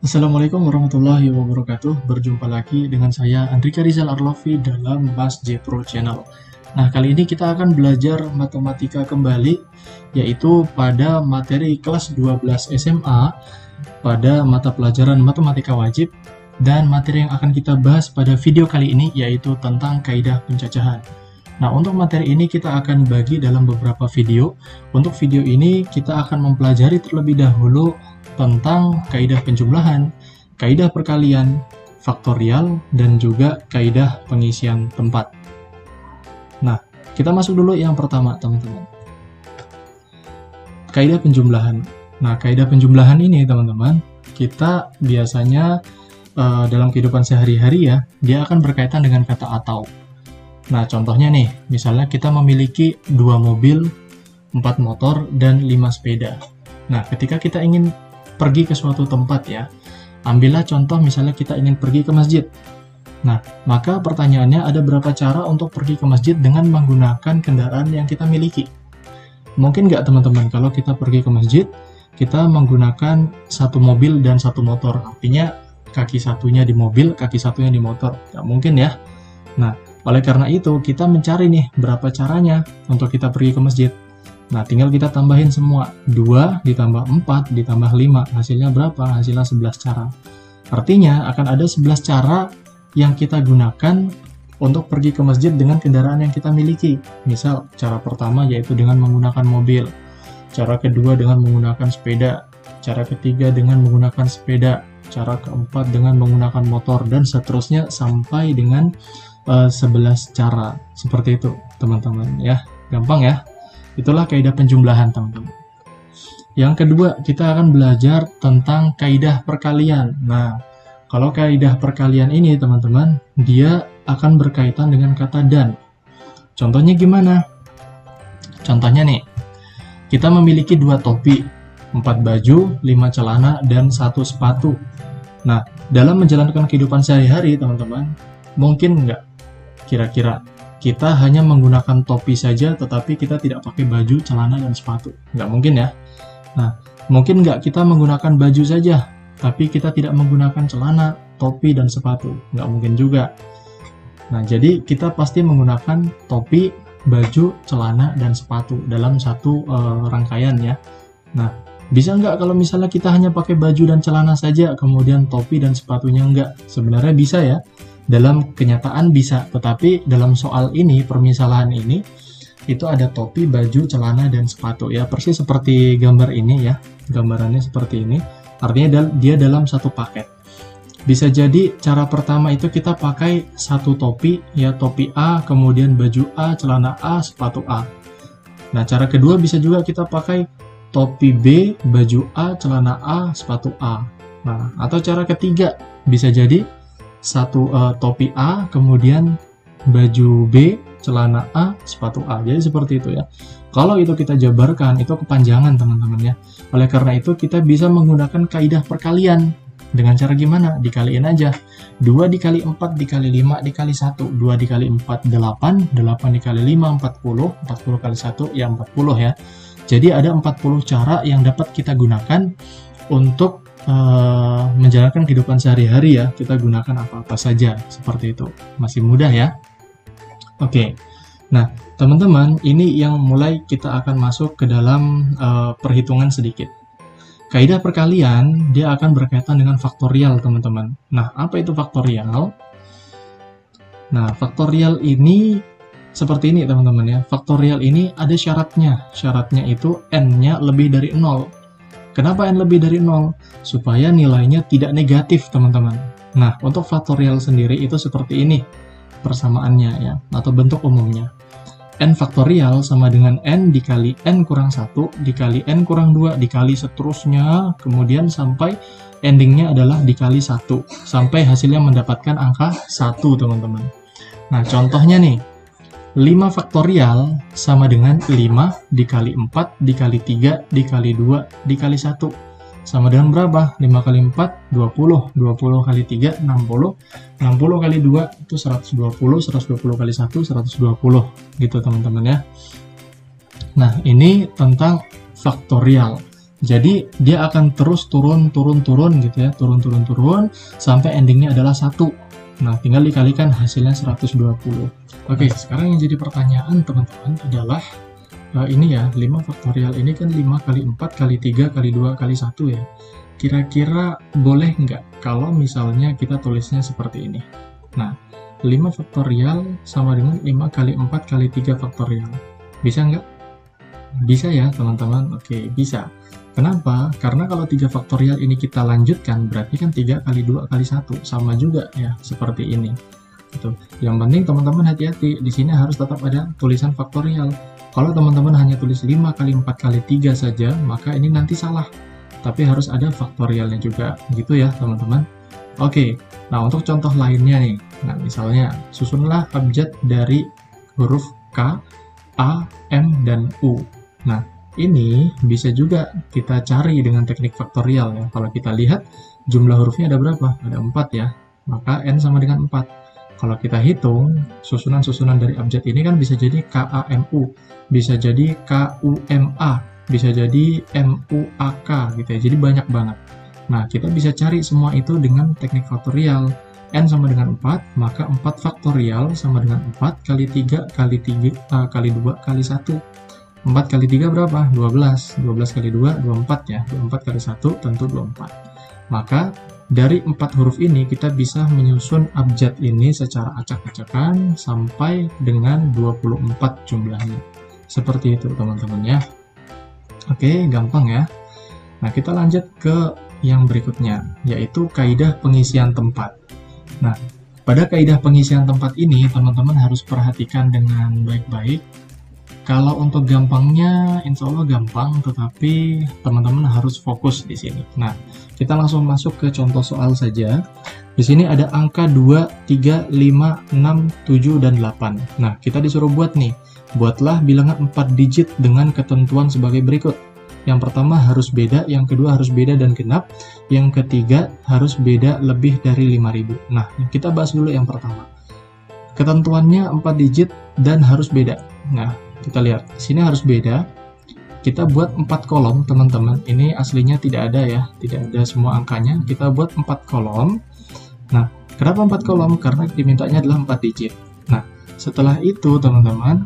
Assalamualaikum warahmatullahi wabarakatuh. Berjumpa lagi dengan saya Andrika Rizal Arlofi dalam Mas J Pro Channel. Nah, kali ini kita akan belajar matematika kembali, yaitu pada materi kelas 12 SMA pada mata pelajaran matematika wajib, dan materi yang akan kita bahas pada video kali ini yaitu tentang kaidah pencacahan. Nah, untuk materi ini kita akan bagi dalam beberapa video. Untuk video ini kita akan mempelajari terlebih dahulu tentang kaidah penjumlahan, kaidah perkalian, faktorial, dan juga kaidah pengisian tempat. Nah, kita masuk dulu yang pertama, teman-teman. Kaidah penjumlahan. Nah, kaidah penjumlahan ini, teman-teman, kita biasanya dalam kehidupan sehari-hari ya, dia akan berkaitan dengan kata atau. Nah, contohnya nih, misalnya kita memiliki 2 mobil, 4 motor, dan 5 sepeda. Nah, ketika kita ingin pergi ke suatu tempat ya, ambillah contoh misalnya kita ingin pergi ke masjid. Nah, maka pertanyaannya ada berapa cara untuk pergi ke masjid dengan menggunakan kendaraan yang kita miliki? Mungkin nggak teman-teman kalau kita pergi ke masjid, kita menggunakan 1 mobil dan 1 motor. Artinya kaki satunya di mobil, kaki satunya di motor. Nggak mungkin ya. Nah, oleh karena itu kita mencari nih berapa caranya untuk kita pergi ke masjid. Nah, tinggal kita tambahin semua. 2 ditambah 4 ditambah 5. Hasilnya berapa? Hasilnya 11 cara. Artinya akan ada 11 cara yang kita gunakan untuk pergi ke masjid dengan kendaraan yang kita miliki. Misal, cara pertama yaitu dengan menggunakan mobil. Cara kedua dengan menggunakan sepeda. Cara ketiga dengan menggunakan sepeda. Cara keempat dengan menggunakan motor. Dan seterusnya sampai dengan 11 cara. Seperti itu, teman-teman ya. Gampang ya? Itulah kaidah penjumlahan, teman-teman. Yang kedua, kita akan belajar tentang kaidah perkalian. Nah, kalau kaidah perkalian ini, teman-teman, dia akan berkaitan dengan kata dan. Contohnya gimana? Contohnya nih, kita memiliki 2 topi, 4 baju, 5 celana, dan 1 sepatu. Nah, dalam menjalankan kehidupan sehari-hari, teman-teman, mungkin nggak kira-kira kita hanya menggunakan topi saja, tetapi kita tidak pakai baju, celana, dan sepatu? Nggak mungkin ya. Nah, mungkin nggak kita menggunakan baju saja, tapi kita tidak menggunakan celana, topi, dan sepatu? Nggak mungkin juga. Nah, jadi kita pasti menggunakan topi, baju, celana, dan sepatu dalam satu rangkaian ya. Nah, bisa nggak kalau misalnya kita hanya pakai baju dan celana saja, kemudian topi dan sepatunya nggak? Sebenarnya bisa ya. Dalam kenyataan bisa, tetapi dalam soal ini, permisalahan ini, itu ada topi, baju, celana, dan sepatu ya, persis seperti gambar ini ya, gambarannya seperti ini, artinya dia dalam satu paket. Bisa jadi cara pertama itu kita pakai satu topi ya, topi A, kemudian baju A, celana A, sepatu A. Nah, cara kedua bisa juga kita pakai topi B, baju A, celana A, sepatu A. Nah, atau cara ketiga bisa jadi satu topi A, kemudian baju B, celana A, sepatu A. Jadi seperti itu ya. Kalau itu kita jabarkan, itu kepanjangan teman-teman ya. Oleh karena itu kita bisa menggunakan kaidah perkalian. Dengan cara gimana? Dikaliin aja. 2 dikali 4 dikali 5 dikali 1. 2 dikali 4, 8. 8 dikali 5, 40. 40 kali 1, ya 40 ya. Jadi ada 40 cara yang dapat kita gunakan untuk menjalankan kehidupan sehari-hari ya. Kita gunakan apa-apa saja seperti itu. Masih mudah ya. Oke. Nah, teman-teman, ini yang mulai kita akan masuk ke dalam perhitungan sedikit. Kaidah perkalian dia akan berkaitan dengan faktorial, teman-teman. Nah, apa itu faktorial? Nah, faktorial ini seperti ini, teman-teman ya. Faktorial ini ada syaratnya. Syaratnya itu n-nya lebih dari 0. Kenapa n lebih dari 0? Supaya nilainya tidak negatif, teman-teman. Nah, untuk faktorial sendiri itu seperti ini persamaannya ya, atau bentuk umumnya. N faktorial sama dengan n dikali n kurang 1 dikali n kurang 2 dikali seterusnya, kemudian sampai endingnya adalah dikali 1, sampai hasilnya mendapatkan angka 1, teman-teman. Nah, contohnya nih, 5 faktorial sama dengan 5 dikali 4 dikali 3 dikali 2 dikali 1. Sama dengan berapa? 5 kali 4, 20. 20 kali 3, 60. 60 kali 2, itu 120. 120 kali 1, 120. Gitu teman-teman ya. Nah, ini tentang faktorial. Jadi dia akan terus turun gitu ya, turun sampai endingnya adalah 1. Nah, tinggal dikalikan hasilnya 120. Oke, sekarang yang jadi pertanyaan teman-teman adalah ini ya, 5 faktorial ini kan 5 kali 4 kali 3 kali 2 kali 1 ya. Kira-kira boleh nggak kalau misalnya kita tulisnya seperti ini? Nah, 5 faktorial sama dengan 5 kali 4 kali 3 faktorial. Bisa nggak? Bisa ya teman-teman. Oke, bisa. Kenapa? Karena kalau 3 faktorial ini kita lanjutkan, berarti kan 3 kali 2 kali 1. Sama juga ya, seperti ini. Gitu. Yang penting teman-teman hati-hati, di sini harus tetap ada tulisan faktorial. Kalau teman-teman hanya tulis 5 kali 4 kali 3 saja, maka ini nanti salah. Tapi harus ada faktorialnya juga, gitu ya teman-teman. Oke, nah untuk contoh lainnya nih. Nah, misalnya, susunlah abjad dari huruf K, A, M, dan U. Nah, ini bisa juga kita cari dengan teknik faktorial ya. Kalau kita lihat jumlah hurufnya ada berapa? Ada 4 ya. Maka N sama dengan 4. Kalau kita hitung, susunan-susunan dari abjad ini kan bisa jadi KAMU, bisa jadi KUMA, bisa jadi MUAK gitu ya. Jadi banyak banget. Nah, kita bisa cari semua itu dengan teknik faktorial. N sama dengan 4, maka 4 faktorial sama dengan 4 kali 3 kali 3 kali 2 kali 1. 4 kali 3 berapa? 12. 12 kali 2, 24 ya. 24 kali 1 tentu 24. Maka dari 4 huruf ini kita bisa menyusun abjad ini secara acak-acakan sampai dengan 24 jumlahnya. Seperti itu teman-teman ya. Oke, gampang ya. Nah, kita lanjut ke yang berikutnya, yaitu kaidah pengisian tempat. Nah, pada kaidah pengisian tempat ini teman-teman harus perhatikan dengan baik-baik. Kalau untuk gampangnya, insya Allah gampang, tetapi teman-teman harus fokus di sini. Nah, kita langsung masuk ke contoh soal saja. Di sini ada angka 2, 3, 5, 6, 7, dan 8. Nah, kita disuruh buat nih. Buatlah bilangan 4 digit dengan ketentuan sebagai berikut. Yang pertama harus beda, yang kedua harus beda dan genap, yang ketiga harus beda lebih dari 5.000. Nah, kita bahas dulu yang pertama. Ketentuannya 4 digit dan harus beda. Nah, kita lihat, di sini harus beda. Kita buat 4 kolom, teman-teman. Ini aslinya tidak ada ya, tidak ada semua angkanya. Kita buat 4 kolom. Nah, kenapa 4 kolom? Karena dimintanya adalah 4 digit. Nah, setelah itu, teman-teman,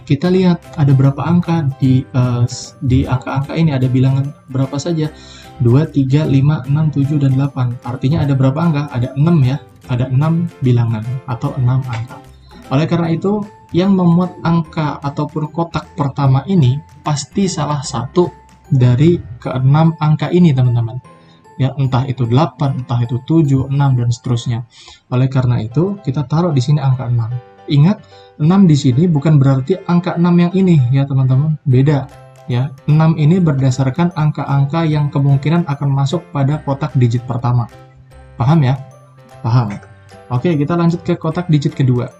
kita lihat ada berapa angka di angka-angka ini, ada bilangan berapa saja. 2, 3, 5, 6, 7, dan 8. Artinya ada berapa angka? Ada 6 ya. Ada 6 bilangan atau 6 angka. Oleh karena itu, yang memuat angka ataupun kotak pertama ini pasti salah satu dari ke-6 angka ini, teman-teman. Ya, entah itu 8, entah itu 7, 6, dan seterusnya. Oleh karena itu, kita taruh di sini angka 6. Ingat, 6 di sini bukan berarti angka 6 yang ini ya, teman-teman. Beda. Ya, 6 ini berdasarkan angka-angka yang kemungkinan akan masuk pada kotak digit pertama. Paham ya? Paham. Oke, kita lanjut ke kotak digit kedua.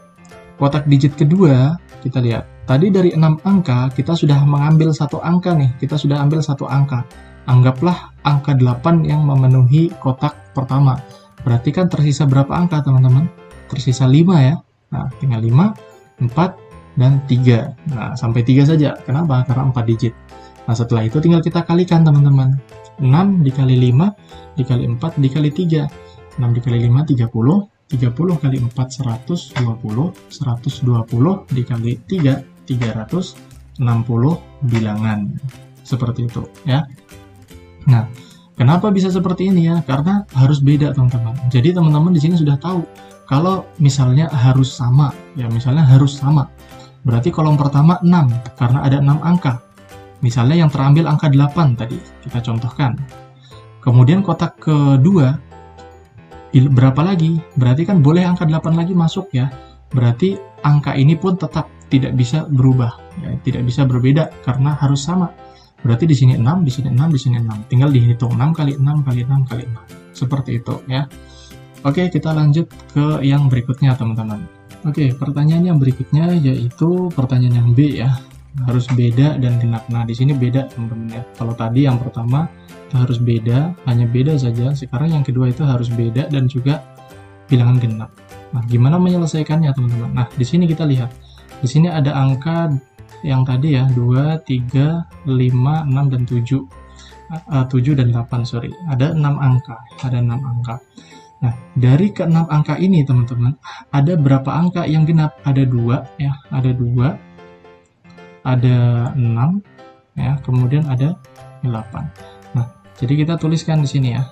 Kotak digit kedua, kita lihat. Tadi dari 6 angka, kita sudah mengambil satu angka nih. Kita sudah ambil satu angka. Anggaplah angka 8 yang memenuhi kotak pertama. Berarti kan tersisa berapa angka, teman-teman? Tersisa 5 ya. Nah, tinggal 5, 4, dan 3. Nah, sampai 3 saja. Kenapa? Karena 4 digit. Nah, setelah itu tinggal kita kalikan, teman-teman. 6 dikali 5, dikali 4, dikali 3. 6 dikali 5, 30. 30 kali 4, 120. 120 dikali 3, 360 bilangan. Seperti itu, ya. Nah, kenapa bisa seperti ini ya? Karena harus beda, teman-teman. Jadi, teman-teman di sini sudah tahu. Kalau misalnya harus sama, ya misalnya harus sama. Berarti kolom pertama 6, karena ada 6 angka. Misalnya yang terambil angka 8 tadi, kita contohkan. Kemudian kotak kedua, berapa lagi? Berarti kan boleh angka 8 lagi masuk ya. Berarti angka ini pun tetap tidak bisa berubah, ya, tidak bisa berbeda karena harus sama. Berarti di sini 6, di sini 6, di sini 6. Tinggal dihitung 6 kali 6 kali 6 kali 6. Seperti itu ya. Oke, kita lanjut ke yang berikutnya, teman-teman. Oke, pertanyaan yang berikutnya yaitu pertanyaan yang B ya. Harus beda dan genap. Nah, di sini beda, teman-teman ya. Kalau tadi yang pertama harus beda, hanya beda saja. Sekarang yang kedua itu harus beda dan juga bilangan genap. Nah, gimana menyelesaikannya, teman-teman? Nah, di sini kita lihat. Di sini ada angka yang tadi ya, 2, 3, 5, 6, dan 7. 7 dan 8, sorry. Ada 6 angka. Nah, dari ke-6 angka ini, teman-teman, ada berapa angka yang genap? Ada 2, ya. Ada 2, ada 6, ya. Kemudian ada 8. Nah, jadi kita tuliskan di sini ya.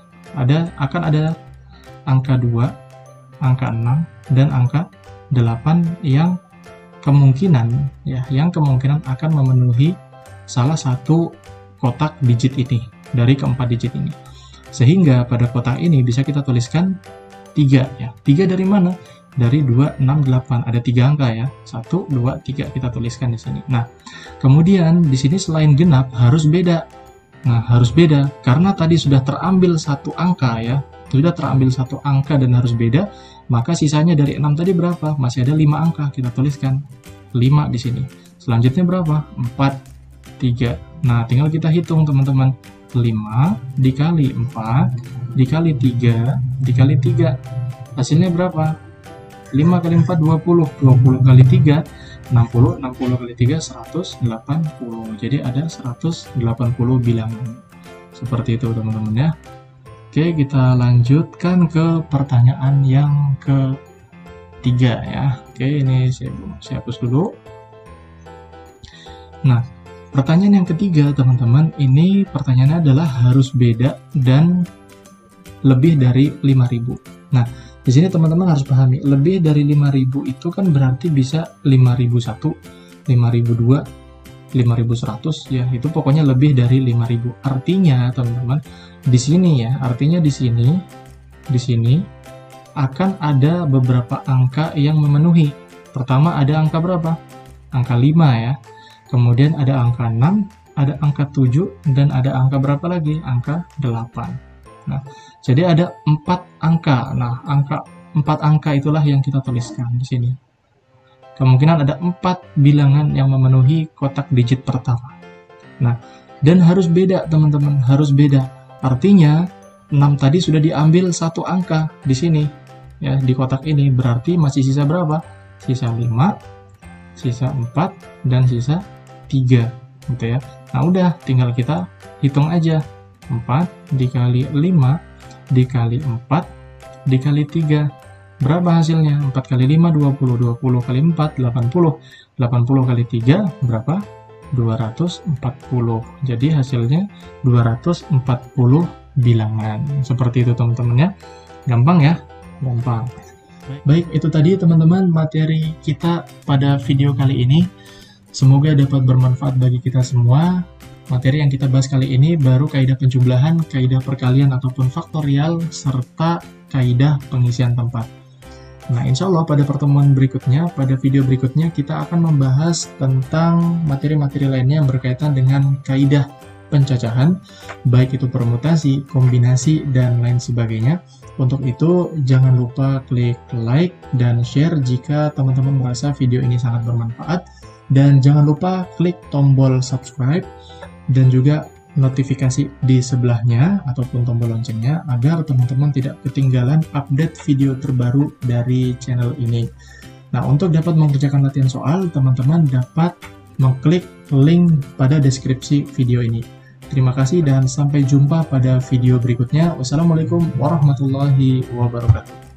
Akan ada angka 2, angka 6, dan angka 8 yang kemungkinan akan memenuhi salah satu kotak digit ini, dari keempat digit ini. Sehingga pada kotak ini bisa kita tuliskan 3 ya. 3 dari mana? Dari 2, 6, 8. Ada 3 angka ya. 1, 2, 3 kita tuliskan di sini. Nah, kemudian di sini selain genap harus beda. Nah, harus beda karena tadi sudah terambil satu angka ya. Sudah terambil satu angka dan harus beda, maka sisanya dari 6 tadi berapa? Masih ada 5 angka. Kita tuliskan 5 di sini. Selanjutnya berapa? 4, 3. Nah, tinggal kita hitung teman-teman. 5 dikali 4 dikali 3 dikali 3. Hasilnya berapa? 5 kali 4 20. 20 kali 3 60. 60 kali 3 180. Jadi ada 180 bilangan. Seperti itu teman-teman ya. Oke, kita lanjutkan ke pertanyaan yang ketiga ya. Oke, ini saya hapus dulu. Nah, pertanyaan yang ketiga, teman-teman, ini pertanyaannya adalah harus beda dan lebih dari 5.000. Nah, di sini teman-teman harus pahami, lebih dari 5.000 itu kan berarti bisa 5.001, 5.002, 5.100 ya, itu pokoknya lebih dari 5.000. Artinya, teman-teman, di sini ya, di sini akan ada beberapa angka yang memenuhi. Pertama ada angka berapa? Angka 5 ya. Kemudian ada angka 6, ada angka 7, dan ada angka berapa lagi? Angka 8. Nah, jadi ada 4 angka. Nah, 4 angka itulah yang kita tuliskan di sini. Kemungkinan ada 4 bilangan yang memenuhi kotak digit pertama. Nah, dan harus beda, teman-teman, harus beda. Artinya, 6 tadi sudah diambil satu angka di sini. Ya, di kotak ini. Berarti masih sisa berapa? Sisa 5, sisa 4, dan sisa 3 gitu ya. Nah, udah tinggal kita hitung aja. 4 dikali 5 dikali 4 dikali 3. Berapa hasilnya? 4 kali 5 20, 20 kali 4 80, 80 kali 3 berapa? 240. Jadi hasilnya 240 bilangan. Seperti itu teman-teman ya. Gampang ya? Gampang. Baik, itu tadi teman-teman materi kita pada video kali ini. Semoga dapat bermanfaat bagi kita semua. Materi yang kita bahas kali ini baru kaidah penjumlahan, kaidah perkalian ataupun faktorial, serta kaidah pengisian tempat. Nah, insya Allah pada pertemuan berikutnya, pada video berikutnya, kita akan membahas tentang materi-materi lainnya yang berkaitan dengan kaidah pencacahan, baik itu permutasi, kombinasi, dan lain sebagainya. Untuk itu, jangan lupa klik like dan share jika teman-teman merasa video ini sangat bermanfaat. Dan jangan lupa klik tombol subscribe dan juga notifikasi di sebelahnya ataupun tombol loncengnya agar teman-teman tidak ketinggalan update video terbaru dari channel ini. Nah, untuk dapat mengerjakan latihan soal, teman-teman dapat mengklik link pada deskripsi video ini. Terima kasih dan sampai jumpa pada video berikutnya. Wassalamualaikum warahmatullahi wabarakatuh.